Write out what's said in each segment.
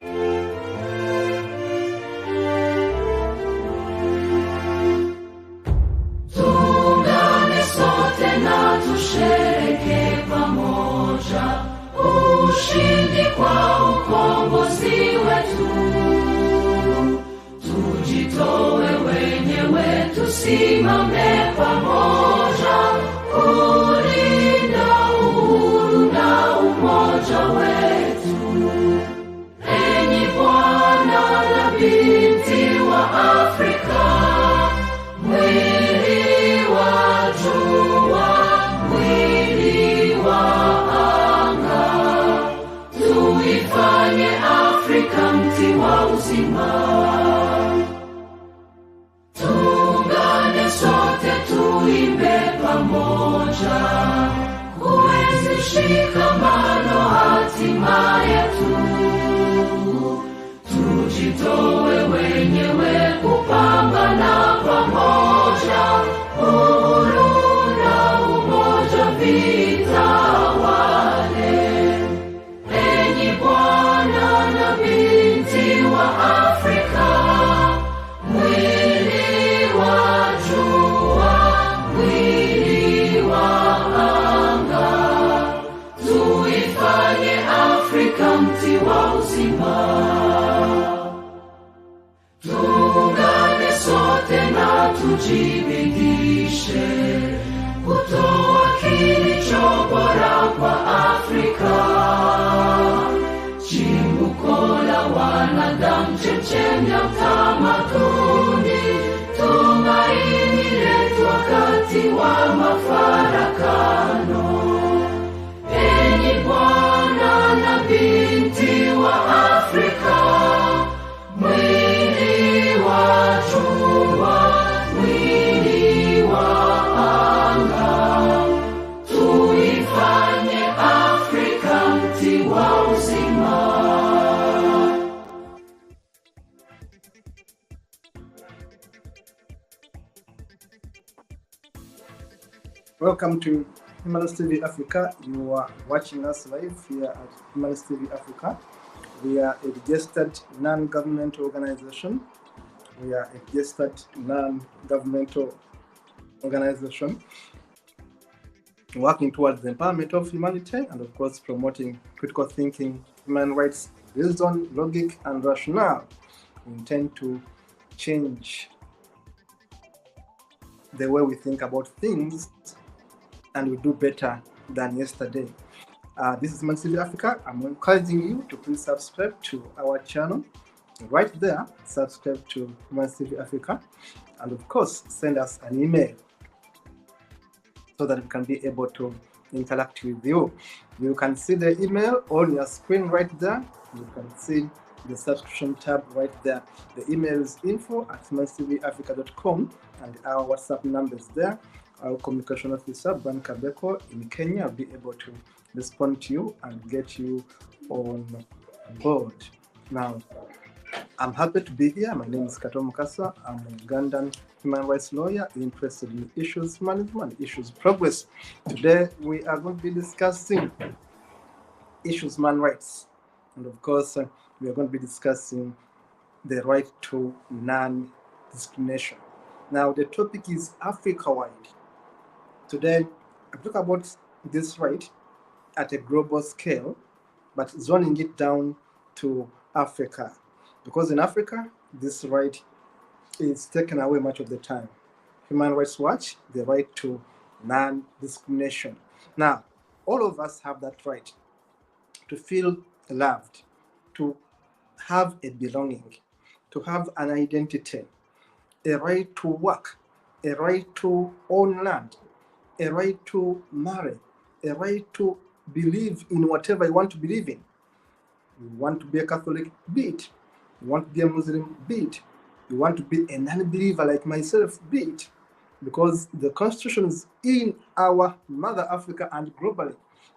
Tuungane sote na tushereke pamoja ushindi kwa ukombozi wetu. Tujitoe wenyewe, tusimame pamoja kulinda uhuru na umoja wetu. Enyi Bwana na binti wa Afrika, mwili wa jua, mwili wa anga, tuifanye Afrika mti wa uzima. Tuungane sote tuimbe pamoja, kuenzi shikamano hatima yetu. Tujitoe wenyewe kupambana pamoja, uhuru na umoja vitawale. Enyi Bwana na binti wa Afrika, mwili wa jua, mwili wa anga, tuifanye Afrika mti wa uzima. Tuungane sote na tujibidishe kutoa kilicho bora kwa Afrika, chimbuko la wanadamu, chemchemi ya utamaduni, tumaini letu wakati wa mafarakano. Enyi Bwana na binti wa Afrika, mwili wa jua, mwili wa anga, tuifanye Afrika mti wa uzima. Welcome to Harmonious TV Africa. You are watching us live here at Harmonious TV Africa. We are a registered non-governmental organization. We are a registered non-governmental organization working towards the empowerment of humanity and, of course, promoting critical thinking, human rights, reason, logic, and rationale. We intend to change the way we think about things, and we do better than yesterday. This is Harmonious TV Africa. I'm encouraging you to please subscribe to our channel. Right there, subscribe to Harmonious TV Africa, and of course, send us an email so that we can be able to interact with you. You can see the email on your screen right there. You can see the subscription tab right there. The email is info@harmonioustvafrica.com, and our WhatsApp number is there. Our communication officer, Ban Kabeko in Kenya, will be able to respond to you and get you on board. Now, I'm happy to be here. My name is Kato Mukasa. I'm a Ugandan human rights lawyer interested in issues humanism and issues progress. Today, we are going to be discussing issues human rights. And of course, we are going to be discussing the right to non-discrimination. Now, the topic is Africa-wide. Today, I talk about this right at a global scale, but zoning it down to Africa. Because in Africa, this right is taken away much of the time. Human Rights Watch, the right to non-discrimination. Now, all of us have that right to feel loved, to have a belonging, to have an identity, a right to work, a right to own land, a right to marry, a right to believe in whatever you want to believe in. You want to be a Catholic, be it. You want to be a Muslim, be it. You want to be a non-believer like myself, be it. Because the constitutions in our mother Africa and globally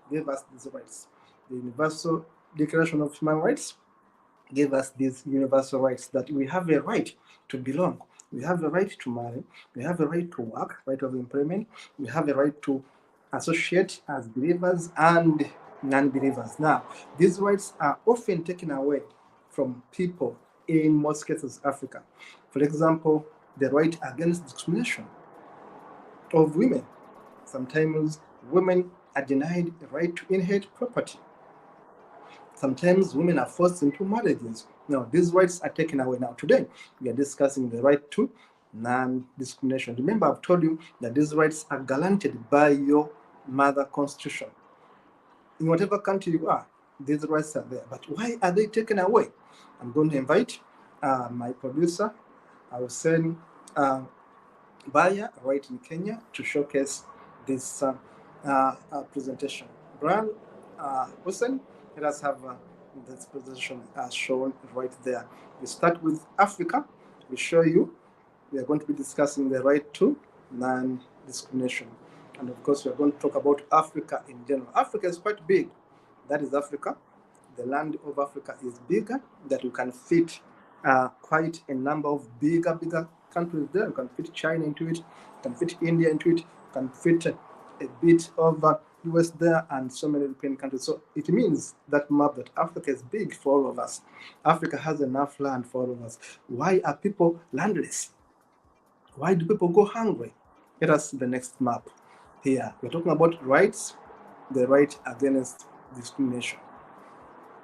gave us these rights. The Universal Declaration of Human Rights gave us these universal rights, that we have a right to belong. We have a right to marry. We have a right to work, right of employment. We have a right to associate as believers and non-believers. Now, these rights are often taken away from people, in most cases Africa. For example, the right against discrimination of women. Sometimes women are denied the right to inherit property. Sometimes women are forced into marriages. Now, these rights are taken away. Now, today, we are discussing the right to non-discrimination. Remember, I've told you that these rights are guaranteed by your mother constitution. In whatever country you are, these rights are there. But why are they taken away? I'm going to invite my producer, I will send Baya, right in Kenya, to showcase this presentation. Brian Hussein, let us have this presentation shown right there. We start with Africa. We show you. We are going to be discussing the right to non-discrimination. And of course, we are going to talk about Africa in general. Africa is quite big. That is Africa. The land of Africa is bigger, that you can fit quite a number of bigger countries there. You can fit China into it, you can fit India into it, you can fit a bit of US there, and so many European countries. So it means that map that Africa is big for all of us. Africa has enough land for all of us. Why are people landless? Why do people go hungry? Let us see the next map here. We're talking about rights, the right against discrimination.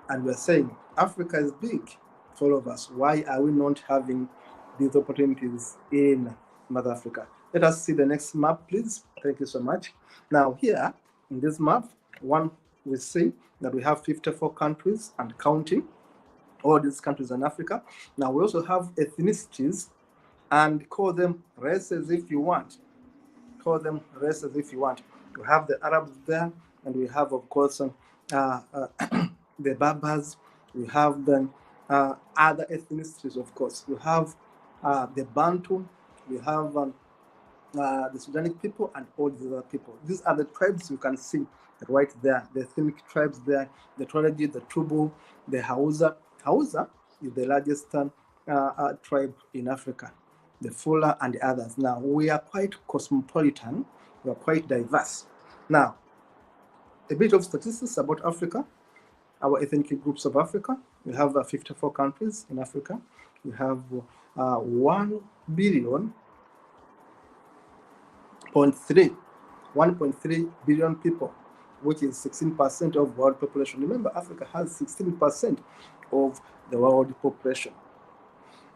And we're saying Africa is big for all of us. Why are we not having these opportunities in Mother Africa? Let us see the next map, please. Thank you so much. Now, here in this map, we see that we have 54 countries and counting, all these countries in Africa. Now, we also have ethnicities, and call them races if you want. Call them races if you want. We have the Arabs there, and we have, of course, the Berbers. We have the other ethnicities, of course. We have the Bantu. We have the Sudanic people and all these other people. These are the tribes you can see right there. The ethnic tribes there, the Tuareg, the Tubu, the Hausa. Hausa is the largest tribe in Africa, the Fula and the others. Now, we are quite cosmopolitan. We are quite diverse. Now, a bit of statistics about Africa, our ethnic groups of Africa. We have 54 countries in Africa. We have 1.3 billion people, which is 16% of world population. Remember, Africa has 16% of the world population.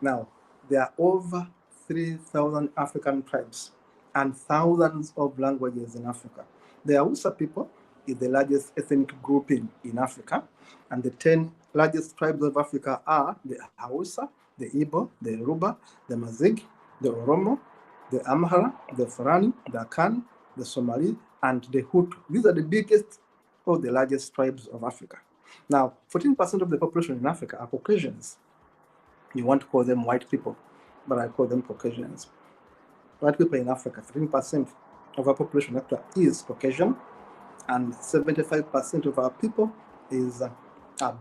Now, there are over 3,000 African tribes and thousands of languages in Africa. The Hausa people is the largest ethnic grouping in Africa, and the 10 largest tribes of Africa are the Hausa, the Igbo, the Yoruba, the Mazig, the Oromo, the Amhara, the Fulani, the Akan, the Somali, and the Hutu. These are the biggest or the largest tribes of Africa. Now, 14% of the population in Africa are Caucasians. You want to call them white people, but I call them Caucasians. White people in Africa, 13% of our population actually is Caucasian, and 75% of our people is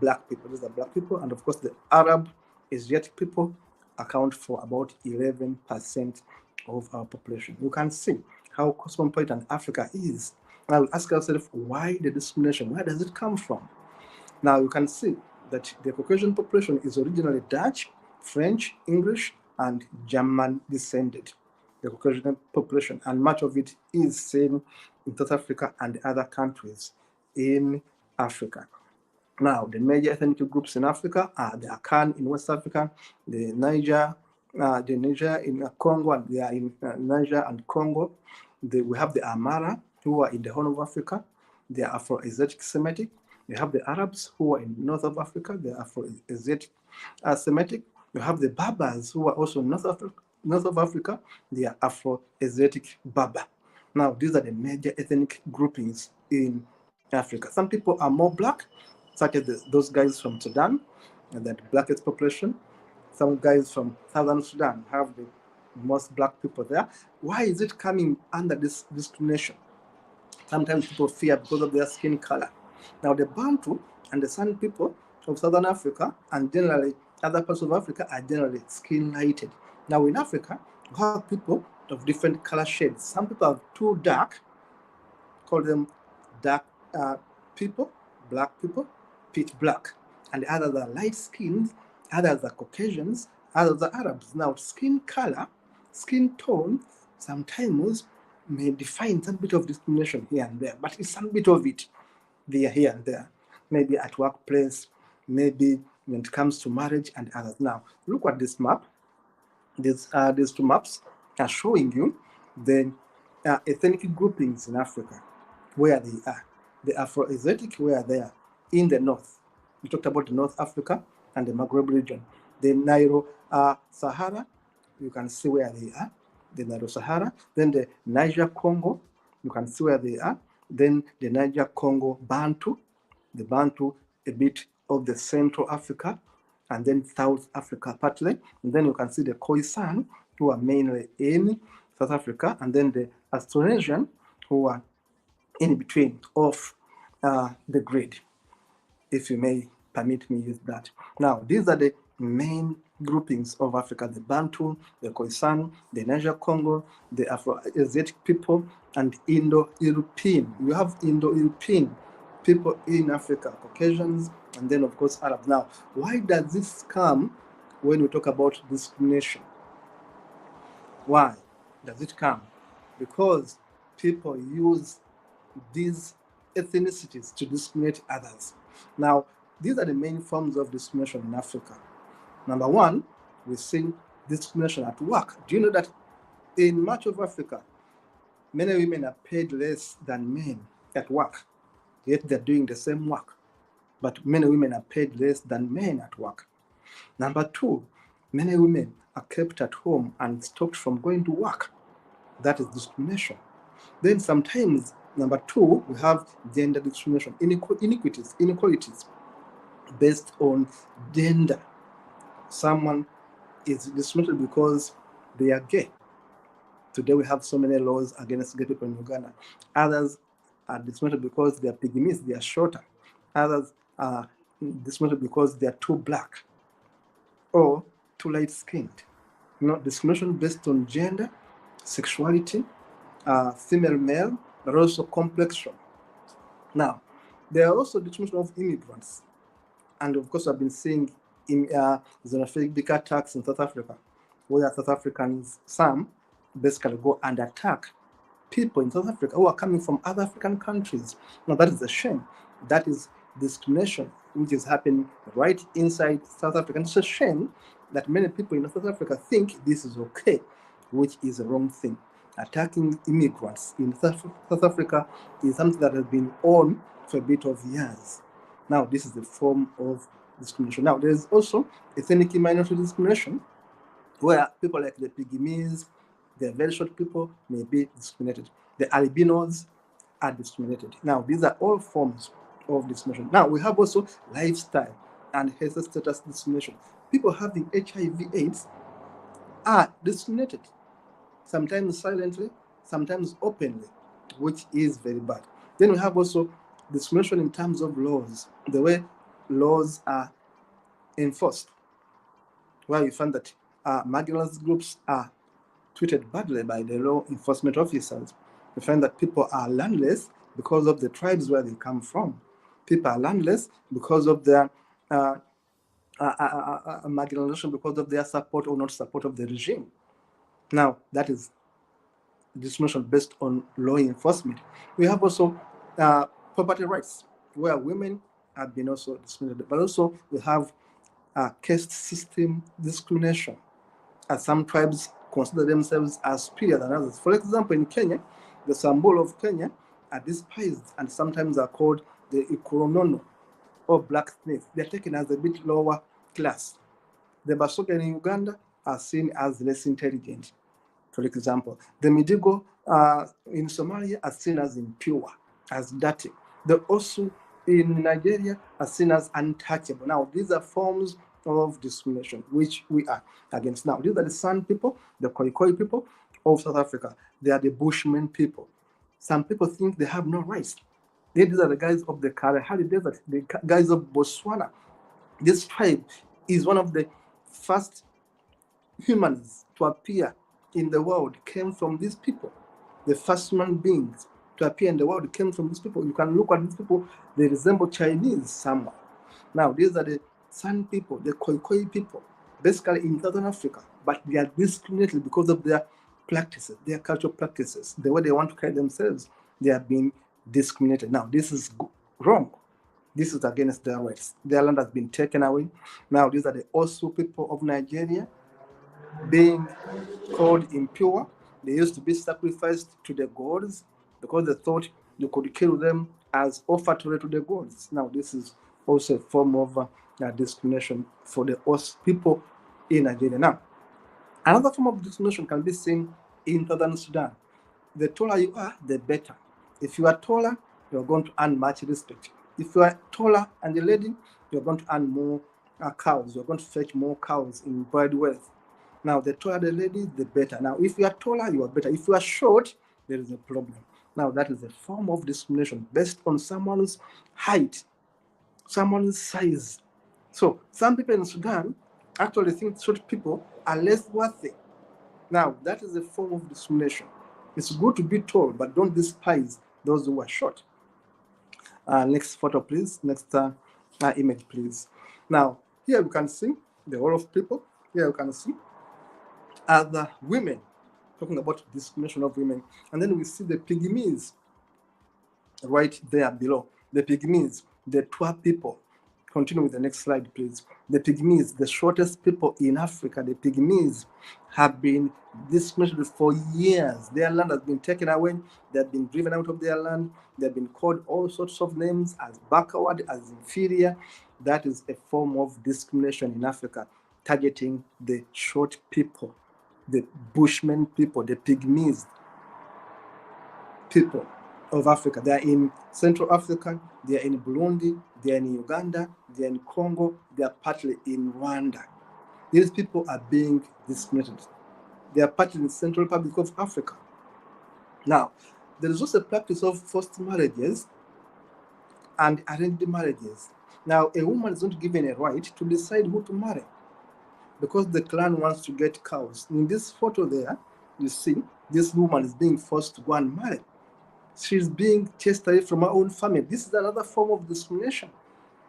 black people. These are black people, and of course the Arab Asiatic people account for about 11% of our population. You can see how cosmopolitan Africa is. Now we ask ourselves, why the discrimination? Where does it come from? Now you can see that the Caucasian population is originally Dutch, French, English, and German descended. The Caucasian population, and much of it is seen in South Africa and other countries in Africa. Now, the major ethnic groups in Africa are the Akan in West Africa, the Niger in Congo, and they are in Niger and Congo. We have the Amara, who are in the Horn of Africa. They are Afro-Asiatic Semitic. We have the Arabs, who are in North of Africa. They are Afro-Asiatic Semitic. We have the Berbers, who are also North of Africa. They are Afro-Asiatic Berber. Now, these are the major ethnic groupings in Africa. Some people are more black, such as those guys from Sudan, and the blackest population. Some guys from Southern Sudan have the most black people there. Why is it coming under this discrimination? Sometimes people fear because of their skin color. Now, the Bantu and the San people of Southern Africa and generally other parts of Africa are generally skin lighted. Now, in Africa, we have people of different color shades. Some people are too dark, call them dark people, black people, pitch black, and the others are light skinned, others are Caucasians, others are Arabs. Now, skin color, skin tone, sometimes may define some bit of discrimination here and there, but it's some bit of it there, here and there. Maybe at workplace, maybe when it comes to marriage and others. Now, look at this map. These two maps are showing you the ethnic groupings in Africa, where they are. The Afro-Asiatic, where they are in the north. We talked about the North Africa and the Maghreb region. The Nilo-Sahara, you can see where they are. The Nilo-Sahara. Then the Niger-Congo, you can see where they are. Then the Niger-Congo Bantu, the Bantu, a bit of the Central Africa, and then South Africa partly. And then you can see the Khoisan, who are mainly in South Africa, and then the Austronesian, who are in between of the grid, if you may permit me use that. Now, these are the main groupings of Africa: the Bantu, the Khoisan, the Niger-Congo, the Afro-Asiatic people, and Indo-European. You have Indo-European people in Africa, Caucasians, and then of course Arabs. Now, why does this come when we talk about discrimination? Why does it come? Because people use these ethnicities to discriminate others. Now, these are the main forms of discrimination in Africa. Number one, we see discrimination at work. Do you know that in much of Africa, many women are paid less than men at work, yet they're doing the same work? But many women are paid less than men at work. Number two, many women are kept at home and stopped from going to work. That is discrimination. Then sometimes, number two, we have gender discrimination, inequalities based on gender. Someone is discriminated because they are gay. Today we have so many laws against gay people in Uganda. Others are discriminated because they are pygmies, they are shorter. Others are discriminated because they are too black or too light-skinned. Discrimination based on gender, sexuality, female, male, but also complexion. Now, there are also discrimination of immigrants. And of course, I've been seeing xenophobic attacks in South Africa, where South Africans, some basically go and attack people in South Africa who are coming from other African countries. Now, that is a shame. That is discrimination, which is happening right inside South Africa. And it's a shame that many people in South Africa think this is okay, which is a wrong thing. Attacking immigrants in South Africa is something that has been on for a bit of years. Now, this is a form of discrimination. Now, there is also ethnic minority discrimination, where people like the pygmies, the very short people, may be discriminated. The albinos are discriminated. Now, these are all forms of discrimination. Now, we have also lifestyle and health status discrimination. People having HIV/AIDS are discriminated, sometimes silently, sometimes openly, which is very bad. Then we have also discrimination in terms of laws, the way laws are enforced, where we find that marginalized groups are treated badly by the law enforcement officers. We find that people are landless because of the tribes where they come from. People are landless because of their marginalization, because of their support or not support of the regime. Now, that is discrimination based on law enforcement. We have also property rights, where women have been also discriminated, but also we have caste system discrimination, as some tribes consider themselves as superior than others. For example, in Kenya, the Samburu of Kenya are despised and sometimes are called the Ikoronono, or blacksmiths. They're taken as a bit lower class. The Basoga in Uganda are seen as less intelligent, for example. The Midigo in Somalia are seen as impure, as dirty. The Osu in Nigeria are seen as untouchable. Now, these are forms of discrimination which we are against. Now, these are the San people, the Khoikhoi people of South Africa. They are the Bushmen people. Some people think they have no rights. These are the guys of the Kalahari Desert, the guys of Botswana. This tribe is one of the first humans to appear in the world, came from these people. The first human beings to appear in the world came from these people. You can look at these people, they resemble Chinese somewhat. Now, these are the San people, the Khoikhoi people, basically in Southern Africa, but they are discriminated because of their practices, their cultural practices, the way they want to carry themselves. They are being discriminated. Now, this is wrong. This is against their rights. Their land has been taken away. Now, these are the Osu people of Nigeria being called impure. They used to be sacrificed to the gods because they thought you could kill them as offertory to the gods. Now, this is also a form of discrimination for the Osu people in Nigeria. Now, another form of discrimination can be seen in Southern Sudan. The taller you are, the better. If you are taller, you're going to earn much respect. If you are taller and a lady, you're going to earn more cows. You're going to fetch more cows in bride wealth. Now, the taller the lady, the better. Now, if you are taller, you are better. If you are short, there is a problem. Now, that is a form of discrimination based on someone's height, someone's size. So, some people in Sudan actually think short people are less worthy. Now, that is a form of discrimination. It's good to be tall, but don't despise those who are short. Next photo, please. Next image, please. Now, here we can see the whole of people. Here we can see other women, talking about discrimination of women. And then we see the pygmies right there below. The pygmies, the Twa people. Continue with the next slide, please. The pygmies, the shortest people in Africa, the pygmies have been discriminated for years. Their land has been taken away. They have been driven out of their land. They have been called all sorts of names as backward, as inferior. That is a form of discrimination in Africa, targeting the short people, the Bushmen people, the pygmies people of Africa. They are in Central Africa, they are in Burundi, they are in Uganda, they are in Congo, they are partly in Rwanda. These people are being discriminated. They are partly in the Central Republic of Africa. Now, there is also a practice of forced marriages and arranged marriages. Now, a woman is not given a right to decide who to marry because the clan wants to get cows. In this photo there, you see this woman is being forced to go and marry. She's being chased away from her own family. This is another form of discrimination.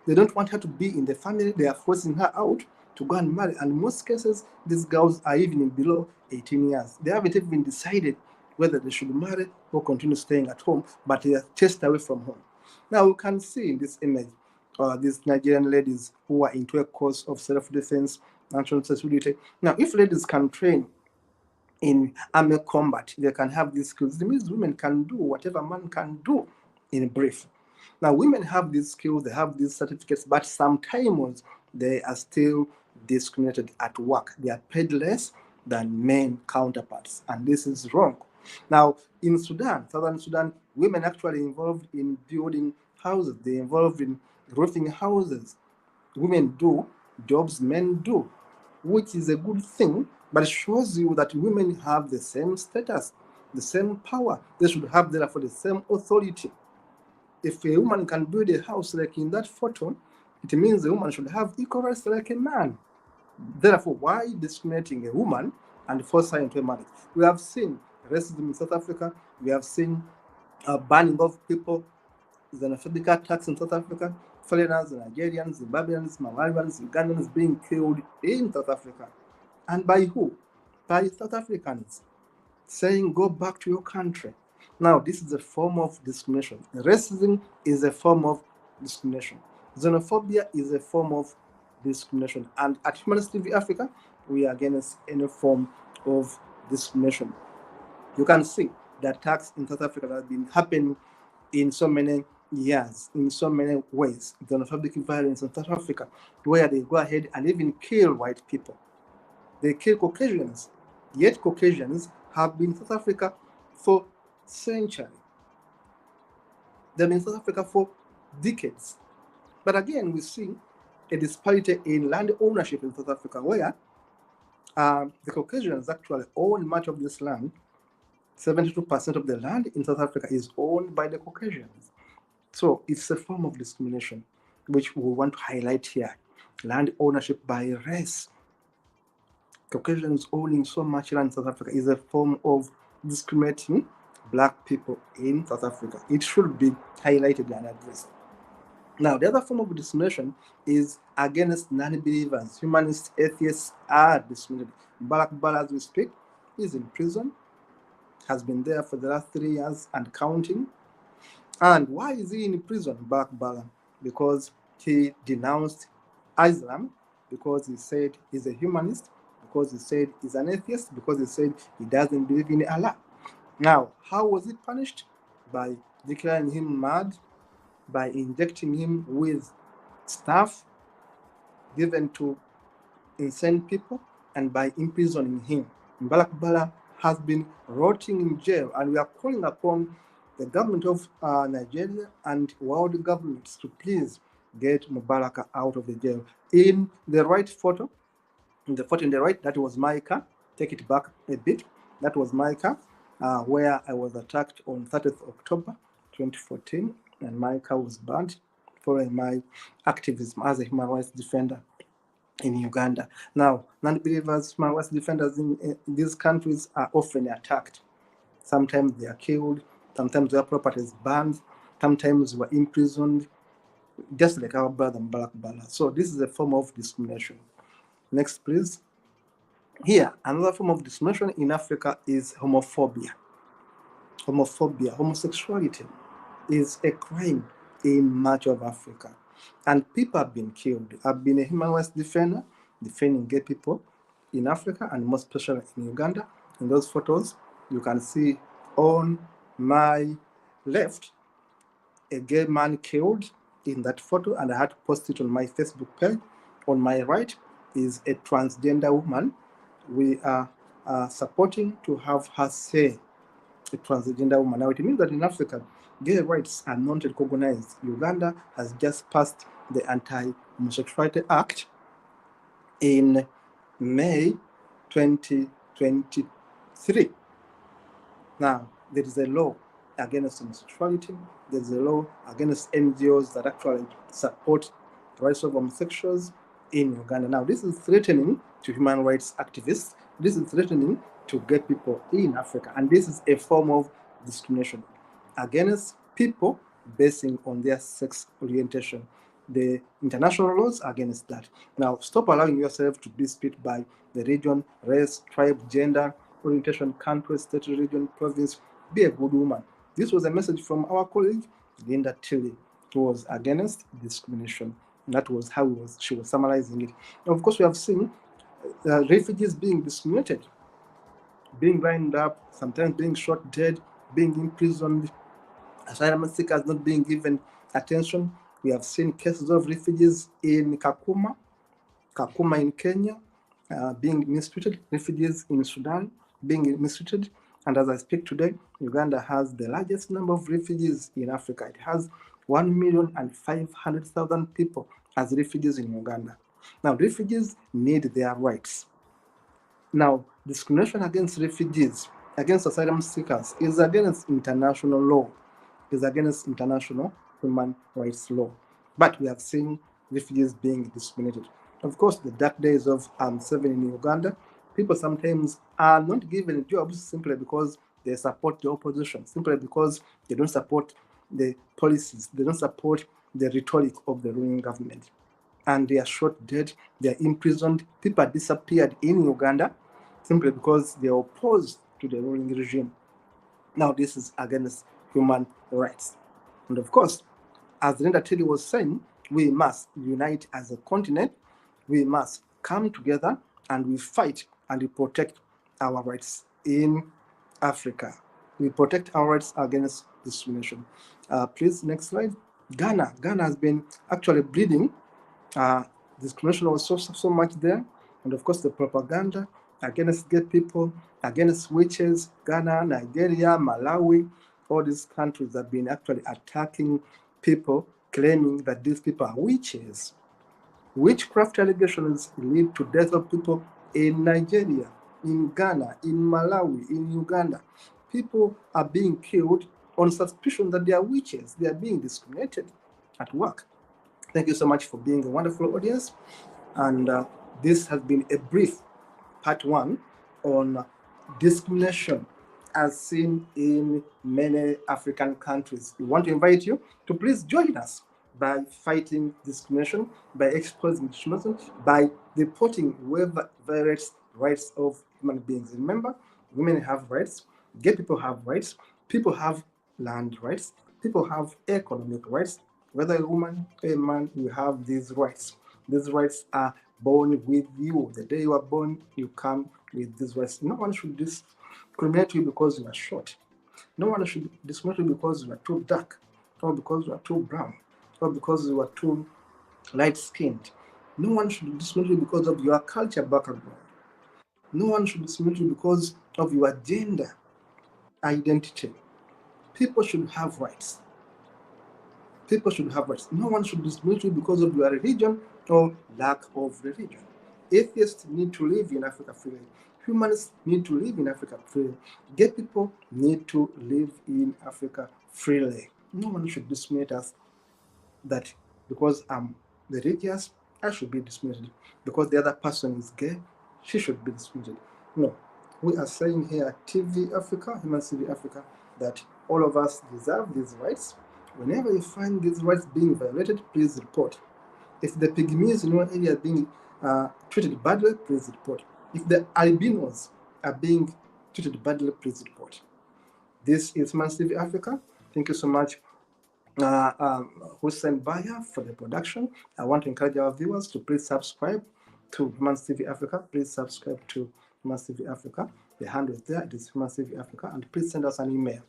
They don't want her to be in the family. They are forcing her out to go and marry. And in most cases, these girls are even below 18 years. They haven't even decided whether they should marry or continue staying at home, but they are chased away from home. Now, we can see in this image these Nigerian ladies who are into a course of self-defense, national security. Now, if ladies can train in army combat, they can have these skills. It means women can do whatever man can do in brief. Now, women have these skills, they have these certificates, but sometimes they are still discriminated at work. They are paid less than men counterparts, and this is wrong. Now, in Sudan, Southern Sudan, women actually involved in building houses. They're involved in roofing houses. Women do jobs men do, which is a good thing, but it shows you that women have the same status, the same power. They should have, therefore, the same authority. If a woman can build a house like in that photo, it means a woman should have equal rights like a man. Therefore, why discriminating a woman and force her into a marriage? We have seen racism in South Africa. We have seen banning of people, xenophobic attacks in South Africa, foreigners, Nigerians, Zimbabweans, Malawians, Ugandans being killed in South Africa. And by who? By South Africans, saying, go back to your country. Now, this is a form of discrimination. Racism is a form of discrimination. Xenophobia is a form of discrimination. And at Humanist TV Africa, we are against any form of discrimination. You can see the attacks in South Africa that have been happening in so many years, in so many ways. Xenophobic violence in South Africa, where they go ahead and even kill white people. They kill Caucasians, yet Caucasians have been in South Africa for centuries. They've been in South Africa for decades. But again, we see a disparity in land ownership in South Africa, where the Caucasians actually own much of this land. 72% of the land in South Africa is owned by the Caucasians. So it's a form of discrimination, which we want to highlight here. Land ownership by race. Caucasians owning so much land in South Africa is a form of discriminating Black people in South Africa. It should be highlighted and addressed. Now, the other form of discrimination is against non-believers. Humanists, atheists are discriminated. Barack Obama, as we speak, is in prison, has been there for the last 3 years and counting. And why is he in prison, Barack Obama? Because he denounced Islam, because he said he's a humanist, because he said he's an atheist, because he said he doesn't believe in Allah. Now, how was he punished? By declaring him mad, by injecting him with stuff given to insane people, and by imprisoning him. Barack Obama has been rotting in jail, and we are calling upon the government of Nigeria and world governments to please get Mubarak out of the jail. In the right photo, in the photo in the right, that was my car. Take it back a bit. That was my car, where I was attacked on 30th October 2014, and my car was burned following my activism as a human rights defender in Uganda. Now, non-believers, human rights defenders in these countries are often attacked. Sometimes they are killed, sometimes their property is burned, sometimes they were imprisoned, just like our brother Barack Obama. So this is a form of discrimination. Next, please. Here, another form of discrimination in Africa is homophobia. Homophobia, homosexuality is a crime in much of Africa. And people have been killed. I've been a human rights defender, defending gay people in Africa and most especially in Uganda. In those photos, you can see on my left a gay man killed in that photo, and I had to post it on my Facebook page. On my right is a transgender woman. We are supporting to have her say, a transgender woman. Now, it means that in Africa, gay rights are not recognized. Uganda has just passed the Anti-Homosexuality Act in May 2023. Now, there is a law against homosexuality. There is a law against NGOs that actually support the rights of homosexuals in Uganda. Now, this is threatening to human rights activists. This is threatening to gay people in Africa. And this is a form of discrimination against people basing on their sex orientation. The international laws are against that. Now, stop allowing yourself to be split by the region, race, tribe, gender, orientation, country, state, region, province. Be a good woman. This was a message from our colleague, Linda Tilly, who was against discrimination. And that was how she was summarizing it. And of course, we have seen refugees being discriminated, being lined up, sometimes being shot dead, being imprisoned, asylum seekers not being given attention. We have seen cases of refugees in Kakuma in Kenya, being mistreated, refugees in Sudan being mistreated. And as I speak today, Uganda has the largest number of refugees in Africa. It has 1,500,000 people as refugees in Uganda. Now, refugees need their rights. Now, discrimination against refugees, against asylum seekers, is against international law, is against international human rights law. But we have seen refugees being discriminated. Of course, the dark days of 7 in Uganda, people sometimes are not given jobs simply because they support the opposition, simply because they don't support the policies, they don't support the rhetoric of the ruling government. And they are shot dead, they are imprisoned. People are disappeared in Uganda simply because they are opposed to the ruling regime. Now, this is against human rights. And of course, as Linda Tilly was saying, we must unite as a continent. We must come together and we fight and we protect our rights in Africa. We protect our rights against discrimination. Please, next slide. Ghana has been actually bleeding. Discrimination was so much there. And of course, the propaganda against gay people, against witches, Ghana, Nigeria, Malawi, all these countries have been actually attacking people, claiming that these people are witches. Witchcraft allegations lead to death of people in Nigeria, in Ghana, in Malawi, in Uganda. People are being killed on suspicion that they are witches. They are being discriminated at work. Thank you so much for being a wonderful audience. And this has been a brief part 1 on discrimination as seen in many African countries. We want to invite you to please join us. by fighting discrimination, by exposing discrimination, by reporting whoever violates rights of human beings. Remember, women have rights, gay people have rights, people have land rights, people have economic rights. Whether a woman or a man, you have these rights. These rights are born with you. The day you are born, you come with these rights. No one should discriminate you because you are short. No one should discriminate you because you are too dark, or because you are too brown, or because you are too light-skinned. No one should discriminate you because of your culture background. No one should discriminate you because of your gender identity. People should have rights. People should have rights. No one should discriminate you because of your religion or lack of religion. Atheists need to live in Africa freely. Humanists need to live in Africa freely. Gay people need to live in Africa freely. No one should discriminate us that because I'm religious, I should be discriminated. Because the other person is gay, she should be discriminated. No. We are saying here at TV Africa, Human TV Africa, that all of us deserve these rights. Whenever you find these rights being violated, please report. If the pygmies in one area are being treated badly, please report. If the albinos are being treated badly, please report. This is Human TV Africa. Thank you so much, Hussein Baya, for the production. I want to encourage our viewers to please subscribe to Human TV Africa. Please subscribe to Human TV Africa. The handle is there. It is Human TV Africa. And please send us an email.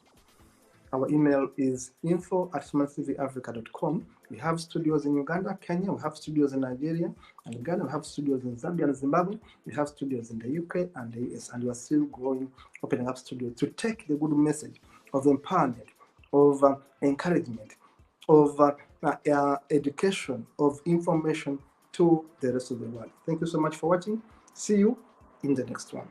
Our email is info@humantvafrica.com. We have studios in Uganda, Kenya. We have studios in Nigeria and Ghana. We have studios in Zambia and Zimbabwe. We have studios in the UK and the US. And we are still growing, opening up studios to take the good message of empowerment, of encouragement, of education, of information to the rest of the world. Thank you so much for watching. See you in the next one.